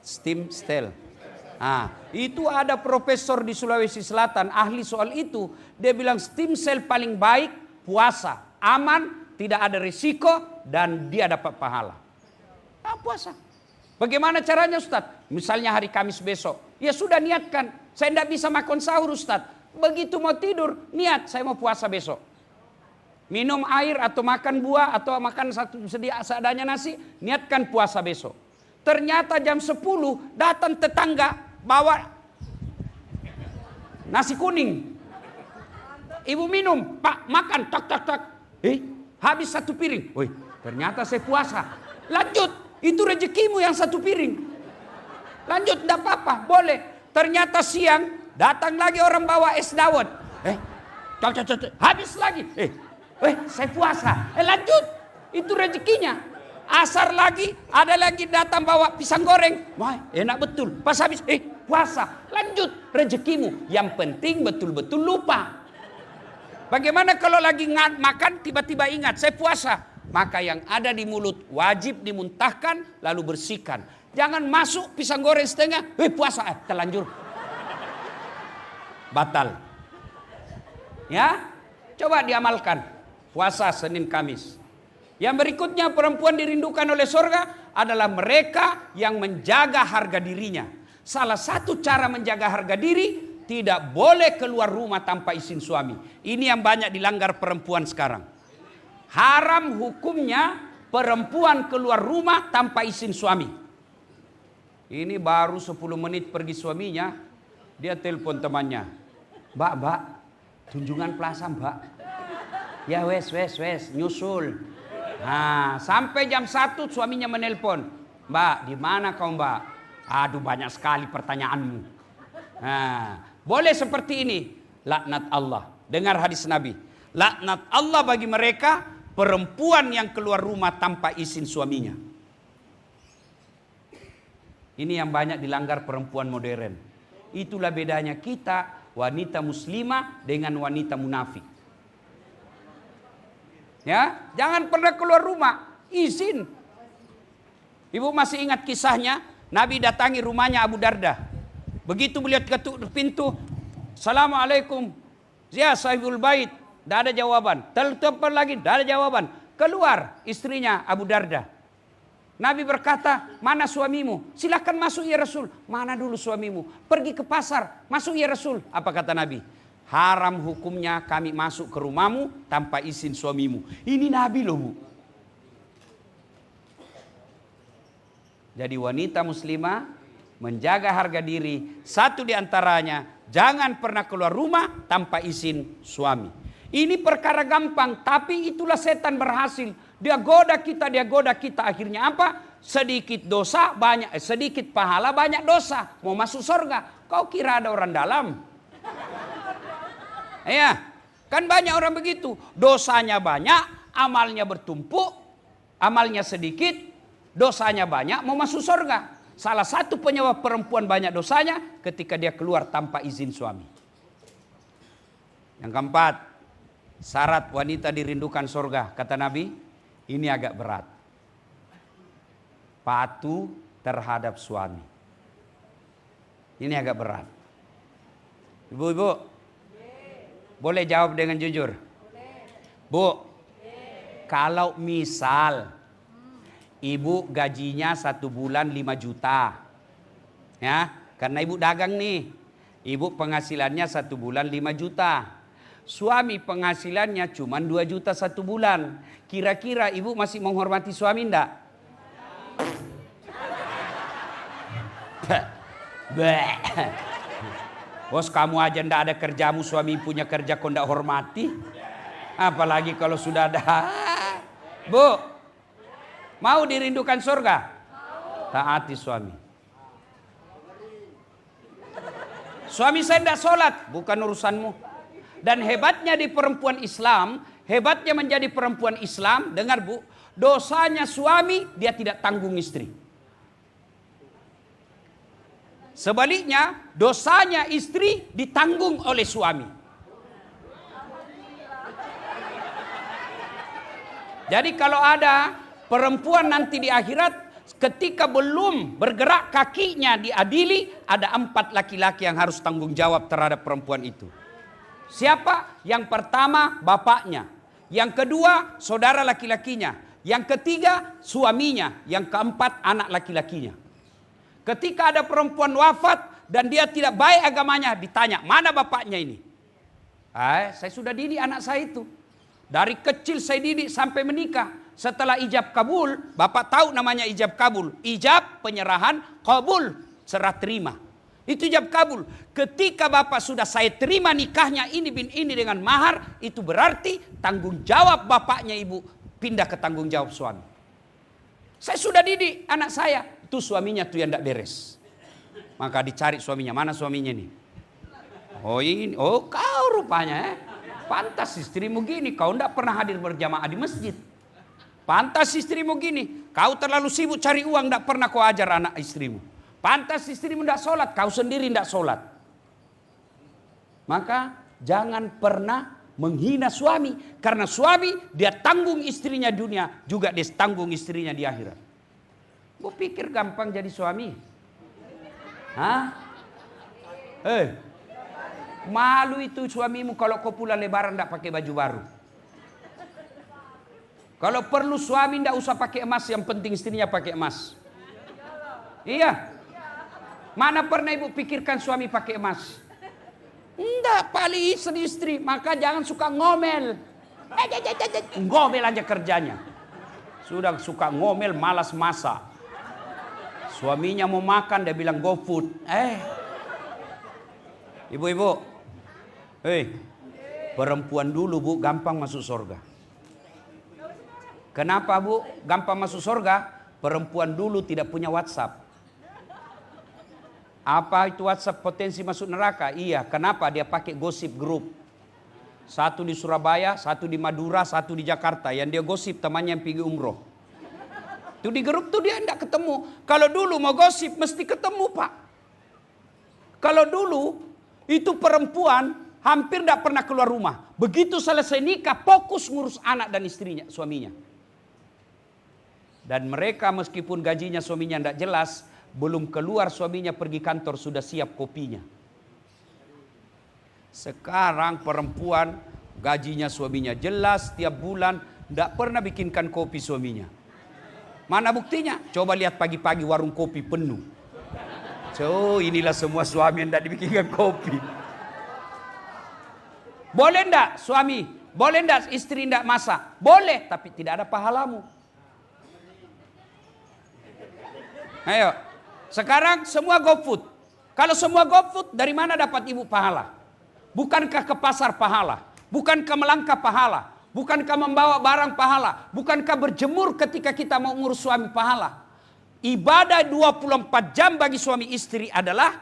Stem cell. Itu ada profesor di Sulawesi Selatan ahli soal itu. Dia bilang stem cell paling baik puasa, aman, tidak ada risiko dan dia dapat pahala. Puasa. Bagaimana caranya Ustaz? Misalnya hari Kamis besok, ya sudah niatkan. Saya tidak bisa makan sahur Ustaz. Begitu mau tidur, niat saya mau puasa besok. Minum air atau makan buah atau makan seadanya nasi, niatkan puasa besok. Ternyata jam 10 datang tetangga bawa nasi kuning. Ibu minum, Pak makan, tak. Habis 1 piring. Ternyata saya puasa. Lanjut, itu rezekimu yang 1 piring. Lanjut, tidak apa-apa, boleh. Ternyata siang datang lagi orang bawa es dawet. Habis lagi. Saya puasa. Lanjut, itu rezekinya. Asar lagi, ada lagi datang bawa pisang goreng. Wah, enak betul. Pas habis, puasa. Lanjut, rezekimu. Yang penting betul-betul lupa. Bagaimana kalau lagi makan tiba-tiba ingat, saya puasa. Maka yang ada di mulut wajib dimuntahkan lalu bersihkan. Jangan masuk pisang goreng setengah, puasa, terlanjur. Batal. Ya, coba diamalkan. Puasa Senin Kamis. Yang berikutnya perempuan dirindukan oleh surga adalah mereka yang menjaga harga dirinya. Salah satu cara menjaga harga diri, tidak boleh keluar rumah tanpa izin suami. Ini yang banyak dilanggar perempuan sekarang. Haram hukumnya perempuan keluar rumah tanpa izin suami. Ini baru 10 menit pergi suaminya, dia telepon temannya. Mbak, tunjungan plaza mbak. Ya wes, nyusul. Sampai jam 1 suaminya menelpon. Mbak, di mana kau mbak? Aduh, banyak sekali pertanyaanmu. Boleh seperti ini. Laknat Allah. Dengar hadis Nabi. Laknat Allah bagi mereka perempuan yang keluar rumah tanpa izin suaminya. Ini yang banyak dilanggar perempuan modern. Itulah bedanya kita wanita muslimah dengan wanita munafik. Ya, jangan pernah keluar rumah, izin. Ibu masih ingat kisahnya, Nabi datangi rumahnya Abu Darda. Begitu beliau ketuk pintu, Assalamualaikum. Ya sahibul bait, tidak ada jawaban. Telepon lagi, tidak ada jawaban. Keluar istrinya Abu Darda. Nabi berkata, mana suamimu? Silakan masuk ya Rasul. Mana dulu suamimu? Pergi ke pasar, masuk ya Rasul. Apa kata Nabi? Haram hukumnya kami masuk ke rumahmu tanpa izin suamimu. Ini Nabi loh bu. Jadi wanita muslimah menjaga harga diri. Satu di antaranya, jangan pernah keluar rumah tanpa izin suami. Ini perkara gampang, tapi itulah setan berhasil. Dia goda kita. Akhirnya apa? Sedikit dosa, sedikit pahala, banyak dosa. Mau masuk surga. Kau kira ada orang dalam? Ya, kan banyak orang begitu. Dosanya banyak, amalnya bertumpuk, amalnya sedikit, dosanya banyak, mau masuk surga. Salah satu penyebab perempuan banyak dosanya ketika dia keluar tanpa izin suami. Yang keempat, syarat wanita dirindukan surga, kata Nabi, ini agak berat. Patuh terhadap suami. Ini agak berat. Ibu-ibu, boleh jawab dengan jujur? Bu, kalau misal ibu gajinya 1 bulan 5 juta. Ya, karena ibu dagang nih. Ibu penghasilannya 1 bulan 5 juta. Suami penghasilannya cuma 2 juta 1 bulan. Kira-kira ibu masih menghormati suami enggak? Bos, kamu aja ndak ada kerjamu, suami punya kerja kau ndak hormati. Apalagi kalau sudah ada. Bu, mau dirindukan surga? Taati suami. Suami saya ndak sholat, bukan urusanmu. Dan hebatnya di perempuan Islam, hebatnya menjadi perempuan Islam, dengar bu, dosanya suami dia tidak tanggung istri. Sebaliknya, dosanya istri ditanggung oleh suami. Jadi kalau ada perempuan nanti di akhirat Ketika belum bergerak kakinya diadili, ada 4 laki-laki yang harus tanggung jawab terhadap perempuan itu. Siapa? Yang pertama bapaknya, yang kedua saudara laki-lakinya, yang ketiga suaminya, yang keempat anak laki-lakinya. Ketika ada perempuan wafat dan dia tidak baik agamanya, ditanya, mana bapaknya ini? Saya sudah didik anak saya itu. Dari kecil saya didik sampai menikah. Setelah ijab kabul, bapak tahu namanya ijab kabul. Ijab penyerahan, kabul serah terima. Itu ijab kabul. Ketika bapak sudah saya terima nikahnya ini bin ini dengan mahar, itu berarti tanggung jawab bapaknya ibu pindah ke tanggung jawab suami. Saya sudah didik anak saya, itu suaminya tuh yang tidak beres. Maka dicari suaminya, mana suaminya nih? Oh ini, oh kau rupanya pantas istrimu gini, kau tidak pernah hadir berjamaah di masjid. Pantas istrimu gini, kau terlalu sibuk cari uang, tidak pernah kau ajar anak istrimu. Pantas istrimu tidak sholat, kau sendiri tidak sholat. Maka jangan pernah menghina suami. Karena suami dia tanggung istrinya dunia, juga dia tanggung istrinya di akhirat. Gue pikir gampang jadi suami. Hah? Malu itu suamimu kalau kau pulang lebaran tidak pakai baju baru. Kalau perlu suami tidak usah pakai emas, yang penting istrinya pakai emas. Iya. Mana pernah ibu pikirkan suami pakai emas? Enggak, paling istri. Maka jangan suka ngomel. Ngomel aja kerjanya. Sudah suka ngomel, malas masak. Suaminya mau makan, dia bilang go food. Ibu-ibu. Perempuan dulu bu gampang masuk surga. Kenapa bu gampang masuk surga? Perempuan dulu tidak punya WhatsApp. Apa itu WhatsApp potensi masuk neraka? Iya, kenapa? Dia pakai gosip grup. Satu di Surabaya, satu di Madura, satu di Jakarta. Yang dia gosip temannya yang pergi umroh. Itu di grup tuh dia tidak ketemu. Kalau dulu mau gosip mesti ketemu pak. Kalau dulu itu perempuan hampir tidak pernah keluar rumah. Begitu selesai nikah fokus ngurus anak dan istrinya, suaminya. Dan mereka meskipun gajinya suaminya tidak jelas, belum keluar suaminya pergi kantor sudah siap kopinya. Sekarang perempuan gajinya suaminya jelas tiap bulan, tidak pernah bikinkan kopi suaminya. Mana buktinya? Coba lihat pagi-pagi warung kopi penuh. So inilah semua suami yang tidak dibikinkan kopi. Boleh tidak suami? Boleh tidak istri tidak masak? Boleh, tapi tidak ada pahalamu. Ayo, sekarang semua GoFood. Kalau semua GoFood, dari mana dapat ibu pahala? Bukankah ke pasar pahala? Bukankah melangkah pahala? Bukankah membawa barang pahala? Bukankah berjemur ketika kita mau ngurus suami pahala? Ibadah 24 jam bagi suami istri adalah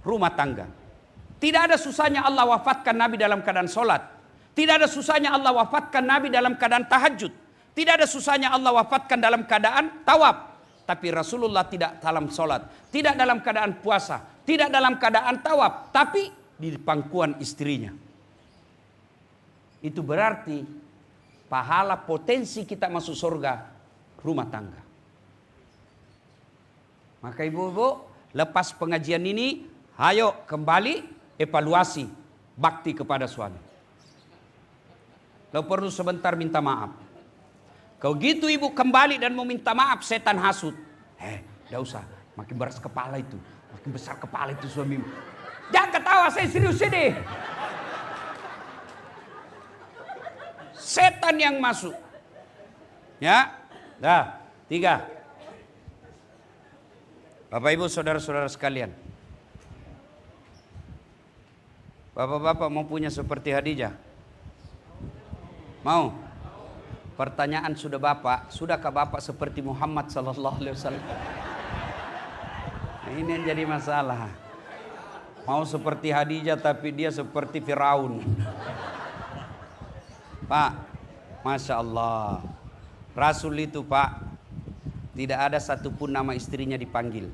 rumah tangga. Tidak ada susahnya Allah wafatkan Nabi dalam keadaan sholat. Tidak ada susahnya Allah wafatkan Nabi dalam keadaan tahajud. Tidak ada susahnya Allah wafatkan dalam keadaan tawaf. Tapi Rasulullah tidak dalam sholat, tidak dalam keadaan puasa, tidak dalam keadaan tawaf, tapi di pangkuan istrinya. Itu berarti pahala potensi kita masuk surga rumah tangga. Maka ibu-ibu, lepas pengajian ini, ayo kembali evaluasi bakti kepada suami. Kalau perlu sebentar minta maaf. Kalau gitu ibu kembali dan mau minta maaf, setan hasut. Tidak usah, makin beras kepala itu, makin besar kepala itu suamimu. Jangan ketawa, saya serius ini. Setan yang masuk. Ya, dah, 3. Bapak ibu saudara-saudara sekalian. Bapak-bapak mau punya seperti Khadijah? Mau? Pertanyaan sudah bapak, sudahkah bapak seperti Muhammad sallallahu alaihi wasallam? Ini yang jadi masalah. Mau seperti Khadijah tapi dia seperti Firaun. Pak, Masya Allah. Rasul itu pak, tidak ada satupun nama istrinya dipanggil.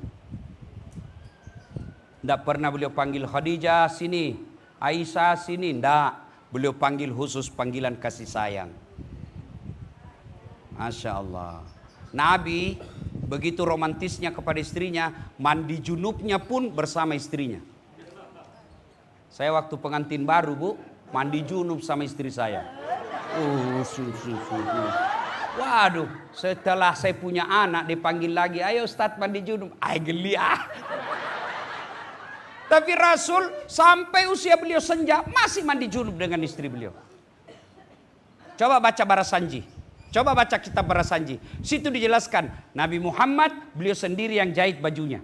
Tidak pernah beliau panggil Khadijah sini, Aisyah sini, tidak. Beliau panggil khusus panggilan kasih sayang. Masya Allah. Nabi Begitu romantisnya kepada istrinya, mandi junubnya pun bersama istrinya. Saya waktu pengantin baru, Bu, mandi junub sama istri saya. Waduh, setelah saya punya anak dipanggil lagi, ayo Ustadz mandi junub. Geli ah. Tapi Rasul sampai usia beliau senja masih mandi junub dengan istri beliau. Coba baca Barasanji. Coba baca kitab Barasanji. Situ dijelaskan Nabi Muhammad beliau sendiri yang jahit bajunya.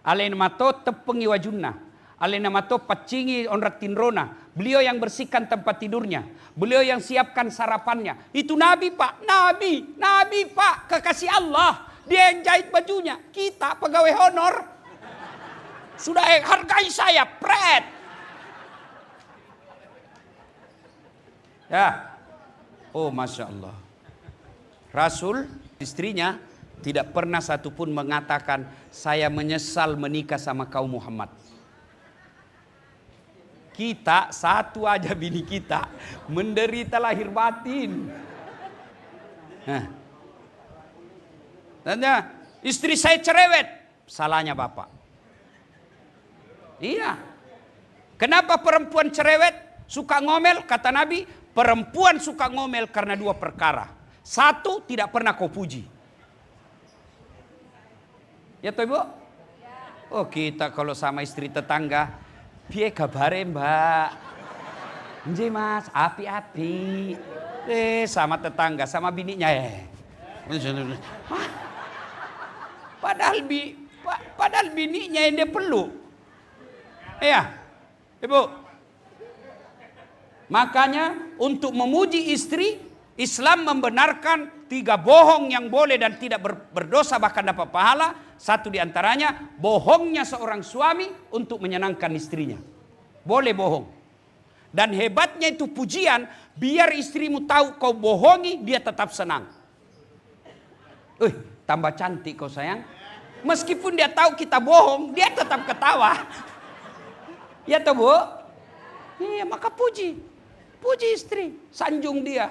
Alain mato tepengi wajunna. Alain mato pacingi onratin rona. Beliau yang bersihkan tempat tidurnya. Beliau yang siapkan sarapannya. Itu Nabi Pak. Nabi Pak. Kekasih Allah. Dia yang jahit bajunya. Kita pegawai honor. Sudah hargai saya. Pret. Ya. Oh Masya Allah. Rasul istrinya tidak pernah satupun mengatakan saya menyesal menikah sama kaum Muhammad. Kita satu aja bini kita menderita lahir batin. Tanya istri saya cerewet, salahnya bapak. Iya. Kenapa perempuan cerewet suka ngomel? Kata Nabi, perempuan suka ngomel karena dua perkara. Satu, tidak pernah kau puji. Ya toh Ibu? Oh kita kalau sama istri tetangga, piye kabare Mbak? Nggih Mas, api-api. Sama tetangga, sama bininya ya. Padahal bininya yang dia peluk. Iya, Ibu. Makanya untuk memuji istri, Islam membenarkan 3 bohong yang boleh dan tidak berdosa bahkan dapat pahala. Satu diantaranya bohongnya seorang suami untuk menyenangkan istrinya. Boleh bohong. Dan hebatnya itu pujian, biar istrimu tahu kau bohongi, dia tetap senang. Tambah cantik kau sayang. Meskipun dia tahu kita bohong, dia tetap ketawa. Ya toh Bu? Iya, maka puji. Puji istri, sanjung dia.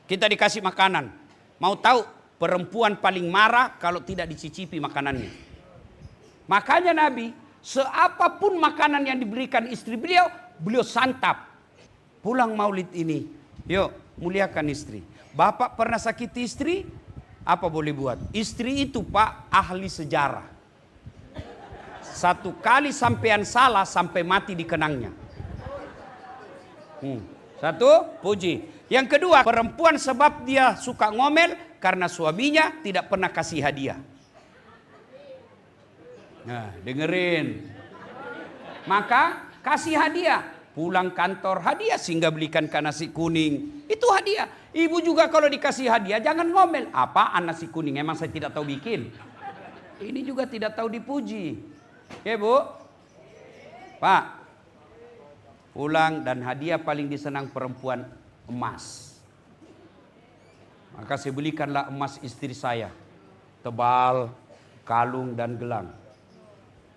Kita dikasih makanan. Mau tahu perempuan paling marah kalau tidak dicicipi makanannya. Makanya Nabi, seapapun makanan yang diberikan istri beliau, beliau santap. Pulang maulid ini, yuk muliakan istri. Bapak pernah sakiti istri? Apa boleh buat? Istri itu Pak ahli sejarah. 1 kali sampean salah sampai mati dikenangnya. 1, puji. Yang kedua, perempuan sebab dia suka ngomel karena suaminya tidak pernah kasih hadiah. Nah, dengerin. Maka kasih hadiah. Pulang kantor hadiah, sehingga belikan nasi kuning. Itu hadiah. Ibu juga kalau dikasih hadiah jangan ngomel. Apaan nasi kuning? Emang saya tidak tahu bikin. Ini juga tidak tahu dipuji. Ya Bu? Pak. Pulang dan hadiah paling disenang perempuan emas. Maka saya belikanlah emas istri saya. Tebal, kalung dan gelang.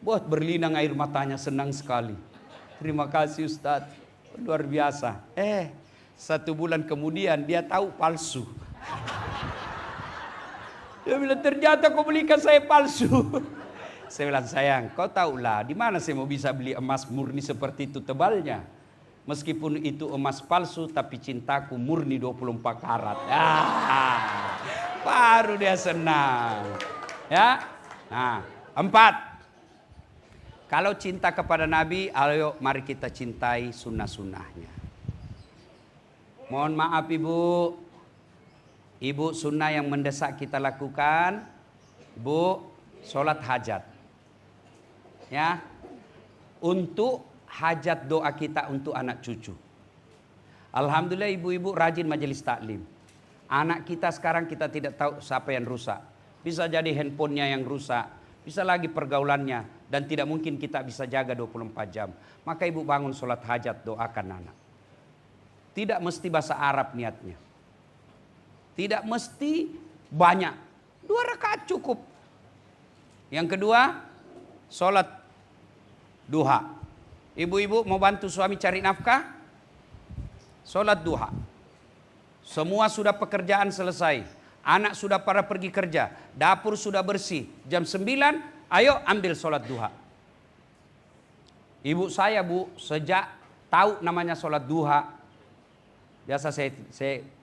Buat berlinang air matanya, senang sekali. Terima kasih Ustadz. Luar biasa. 1 bulan kemudian dia tahu palsu. Dia bilang ternyata kau belikan saya palsu. Saya bilang sayang, kau tahulah di mana saya mau bisa beli emas murni seperti itu tebalnya. Meskipun itu emas palsu, tapi cintaku murni 24 karat. Baru dia senang. Ya. Nah, 4. Kalau cinta kepada Nabi, ayo mari kita cintai sunnah-sunnahnya. Mohon maaf Ibu. Ibu, sunnah yang mendesak kita lakukan. Bu, sholat hajat. Ya. Untuk hajat doa kita untuk anak cucu. Alhamdulillah ibu-ibu rajin majelis taklim. Anak kita sekarang kita tidak tahu siapa yang rusak. Bisa jadi handphonenya yang rusak. Bisa lagi pergaulannya. Dan tidak mungkin kita bisa jaga 24 jam. Maka ibu bangun sholat hajat, doakan anak. Tidak mesti bahasa Arab niatnya. Tidak mesti banyak. 2 rakaat cukup. Yang kedua, sholat duha. Ibu-ibu mau bantu suami cari nafkah? Sholat duha. Semua sudah pekerjaan selesai. anak sudah pada pergi kerja, dapur sudah bersih, jam 9, ayo ambil sholat duha. Ibu saya bu, sejak tahu namanya sholat duha, biasa saya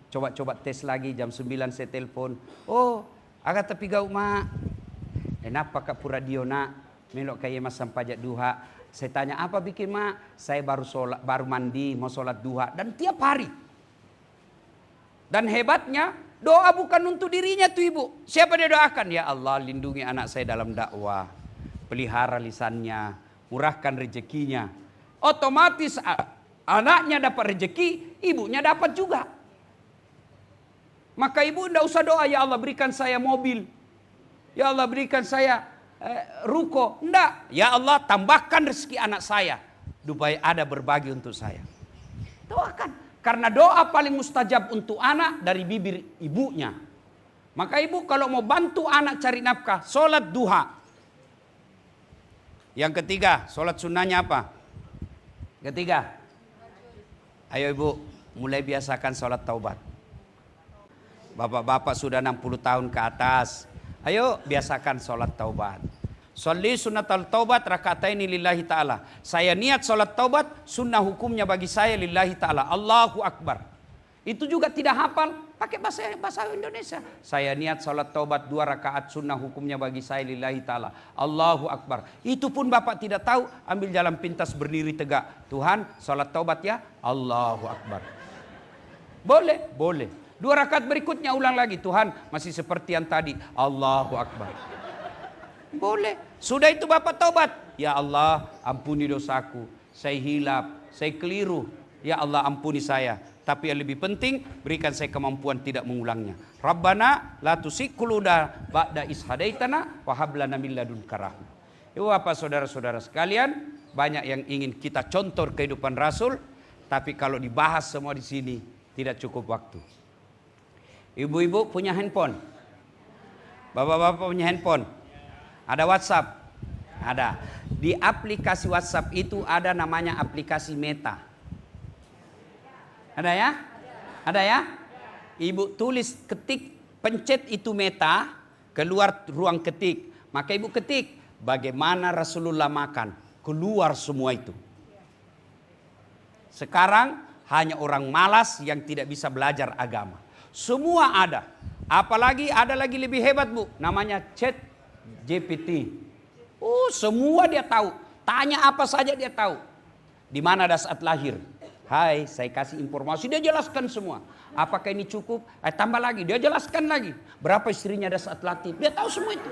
coba tes lagi, jam 9 saya telepon, oh agak tapi gau mak, kenapa kak pura dio nak, melok kayak mas sampajak duha. Saya tanya apa bikin mak, saya baru mandi mau sholat duha, dan tiap hari. Dan hebatnya, doa bukan untuk dirinya tuh ibu. Siapa dia doakan? Ya Allah, lindungi anak saya dalam dakwah, pelihara lisannya, murahkan rezekinya. Otomatis anaknya dapat rezeki, ibunya dapat juga. Maka ibu tidak usah doa, ya Allah berikan saya mobil, ya Allah berikan saya ruko. Enggak, ya Allah tambahkan rezeki anak saya, supaya ada berbagi untuk saya. Doakan. Karena doa paling mustajab untuk anak dari bibir ibunya. Maka ibu kalau mau bantu anak cari nafkah, sholat duha. Yang ketiga, sholat sunnahnya apa? Ketiga, ayo ibu mulai biasakan sholat taubat. Bapak-bapak sudah 60 tahun ke atas, ayo biasakan sholat taubat. Sholli sunnatal taubat rakataini lillahi ta'ala. Saya niat sholat taubat, sunnah hukumnya bagi saya lillahi ta'ala. Allahu Akbar. Itu juga tidak hafal, pakai bahasa Indonesia. Saya niat sholat taubat 2 rakaat, sunnah hukumnya bagi saya lillahi ta'ala. Allahu Akbar. Itu pun bapak tidak tahu, ambil jalan pintas berdiri tegak. Tuhan, sholat taubat ya, Allahu Akbar. Boleh, boleh. 2 rakaat berikutnya ulang lagi. Tuhan, masih seperti yang tadi, Allahu Akbar. Boleh. Sudah itu bapak taubat. Ya Allah ampuni dosaku. Saya hilap, saya keliru. Ya Allah ampuni saya. Tapi yang lebih penting berikan saya kemampuan tidak mengulangnya. Rabbana la tuzigh qulubana ba'da idh hadaitana wa hab lana min ladunka rahmah. Ibu bapak saudara-saudara sekalian, banyak yang ingin kita contoh kehidupan Rasul, tapi kalau dibahas semua di sini tidak cukup waktu. Ibu-ibu punya handphone? Bapak-bapak punya handphone? Ada WhatsApp? Ada. Di aplikasi WhatsApp itu ada namanya aplikasi Meta. Ada ya? Ada ya? Ibu tulis, ketik, pencet itu Meta, keluar ruang ketik. Maka ibu ketik, bagaimana Rasulullah makan. Keluar semua itu. Sekarang hanya orang malas yang tidak bisa belajar agama. Semua ada. Apalagi ada lagi lebih hebat bu, namanya Chat GPT. Oh, semua dia tahu. Tanya apa saja dia tahu. Di mana ada saat lahir. Hai, saya kasih informasi, dia jelaskan semua. Apakah ini cukup? Tambah lagi, dia jelaskan lagi. Berapa istrinya ada saat latih, dia tahu semua itu.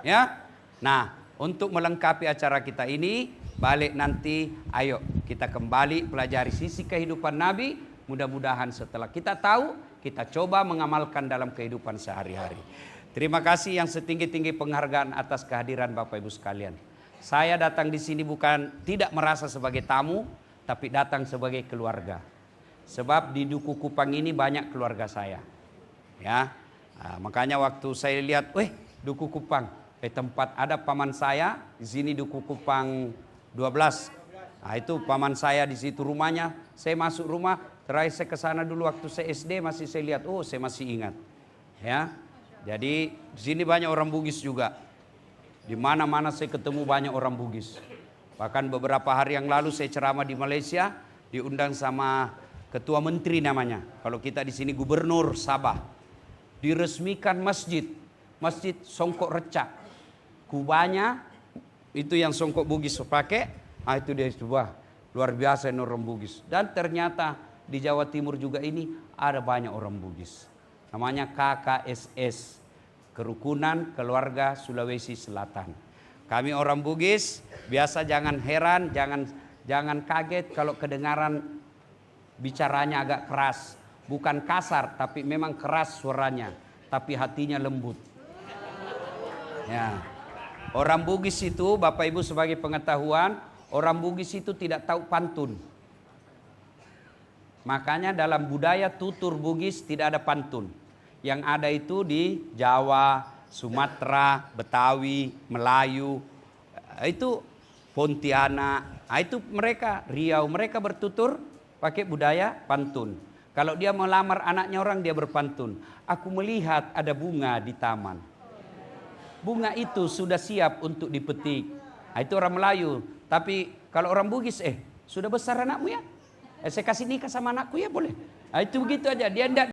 Ya. Nah, untuk melengkapi acara kita ini, balik nanti, ayo kita kembali pelajari sisi kehidupan Nabi. Mudah-mudahan setelah kita tahu, kita coba mengamalkan dalam kehidupan sehari-hari. Terima kasih yang setinggi-tinggi penghargaan atas kehadiran Bapak Ibu sekalian. Saya datang di sini bukan tidak merasa sebagai tamu, tapi datang sebagai keluarga. Sebab di Duku Kupang ini banyak keluarga saya. Ya, makanya waktu saya lihat, Duku Kupang, tempat ada paman saya di sini Duku Kupang 12. Nah, itu paman saya di situ rumahnya. Saya masuk rumah, terakhir saya ke sana dulu waktu saya SD masih saya lihat, saya masih ingat. Ya. Jadi di sini banyak orang Bugis juga. Di mana-mana saya ketemu banyak orang Bugis. Bahkan beberapa hari yang lalu saya ceramah di Malaysia, diundang sama ketua menteri namanya. Kalau kita di sini gubernur Sabah. Diresmikan masjid Songkok Recak. Kubahnya itu yang Songkok Bugis pakai. Itu dia coba luar biasa orang Bugis. Dan ternyata di Jawa Timur juga ini ada banyak orang Bugis. Namanya KKSS, Kerukunan Keluarga Sulawesi Selatan. Kami orang Bugis, biasa jangan heran, jangan kaget kalau kedengaran bicaranya agak keras. Bukan kasar, tapi memang keras suaranya, tapi hatinya lembut. Ya. Orang Bugis itu, Bapak Ibu sebagai pengetahuan, orang Bugis itu tidak tahu pantun. Makanya dalam budaya tutur Bugis tidak ada pantun. Yang ada itu di Jawa, Sumatera, Betawi, Melayu, itu Pontianak, itu mereka Riau, mereka bertutur pakai budaya pantun. Kalau dia melamar anaknya orang, dia berpantun. Aku melihat ada bunga di taman. Bunga itu sudah siap untuk dipetik. Nah, itu orang Melayu. Tapi kalau orang Bugis, sudah besar anakmu ya? Saya kasih nikah sama anakku ya boleh. Nah, itu begitu aja. Dia tidak